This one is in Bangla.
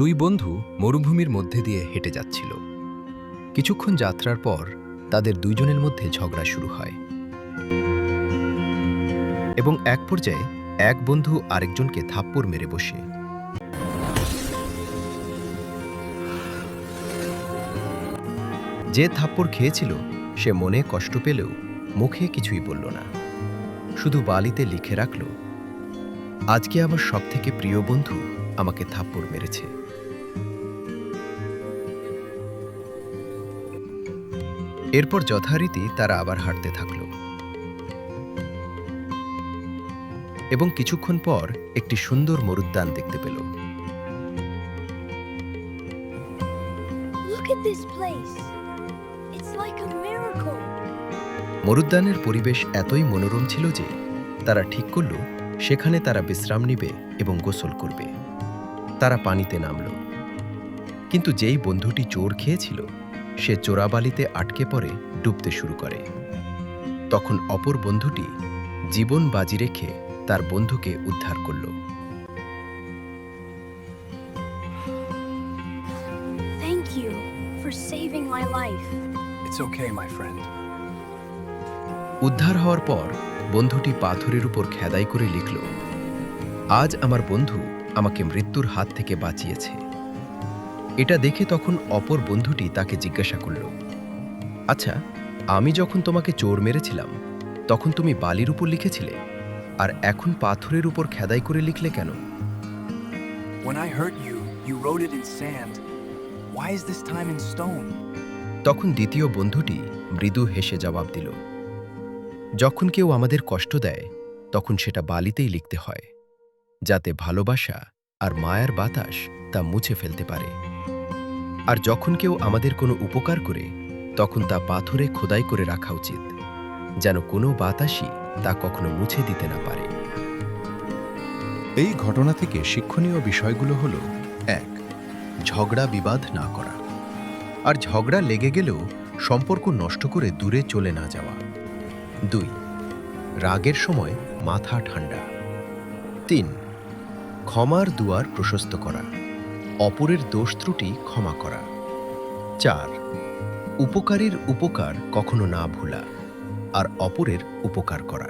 দুই বন্ধু মরুভূমির মধ্যে দিয়ে হেঁটে যাচ্ছিল। কিছুক্ষণ যাত্রার পর তাদের দুইজনের মধ্যে ঝগড়া শুরু হয় এবং এক পর্যায়ে এক বন্ধু আরেকজনকে থাপ্পড় মেরে বসে। যে থাপ্পড় খেয়েছিল সে মনে কষ্ট পেলেও মুখে কিছুই বলল না, শুধু বালিতে লিখে রাখল, আজকে আমার সবথেকে প্রিয় বন্ধু আমাকে থাপ্পড় মেরেছে। এরপর যথারীতি তারা আবার হাঁটতে থাকল এবং কিছুক্ষণ পর একটি সুন্দর মরুদ্যান দেখতে পেল। Look at this place. It's like a miracle. মরুদ্যানের পরিবেশ এতই মনোরম ছিল যে তারা ঠিক করল সেখানে তারা বিশ্রাম নিবে এবং গোসল করবে। তারা পানিতে নামল, কিন্তু যেই বন্ধুটি চোর খেয়েছিল সে চোরাবালিতে আটকে পড়ে ডুবতে শুরু করে। তখন অপর বন্ধুটি জীবন বাজি রেখে তার বন্ধুকে উদ্ধার করল। Thank you for saving my life. It's okay, my friend. উদ্ধার হওয়ার পর বন্ধুটি পাথরের উপর খেদাই করে লিখল, আজ আমার বন্ধু আমাকে মৃত্যুর হাত থেকে বাঁচিয়েছে। এটা দেখে তখন অপর বন্ধুটি তাকে জিজ্ঞাসা করল, আচ্ছা, আমি যখন তোমাকে চোর মেরেছিলাম তখন তুমি বালির উপর লিখেছিলে, আর এখন পাথরের উপর খেদাই করে লিখলে কেন? When I hurt you, you wrote it in sand. Why is this time in stone? তখন দ্বিতীয় বন্ধুটি মৃদু হেসে জবাব দিল, যখন কেউ আমাদের কষ্ট দেয় তখন সেটা বালিতেই লিখতে হয়, যাতে ভালোবাসা আর মায়ার বাতাস তা মুছে ফেলতে পারে। আর যখন কেউ আমাদের কোনো উপকার করে তখন তা পাথরে খোদাই করে রাখা উচিত, যেন কোনো বাতাসই তা কখনো মুছে দিতে না পারে। এই ঘটনা থেকে শিক্ষণীয় বিষয়গুলো হলো: 1. ঝগড়া বিবাদ না করা, আর ঝগড়া লেগে গেলেও সম্পর্ক নষ্ট করে দূরে চলে না যাওয়া। 2. রাগের সময় মাথা ঠান্ডা। 3. ক্ষমার দুয়ার প্রশস্ত করা, অপরের দোষ ত্রুটি ক্ষমা করা। 4. উপকারীর উপকার কখনো না ভোলা, আর অপরের উপকার করা।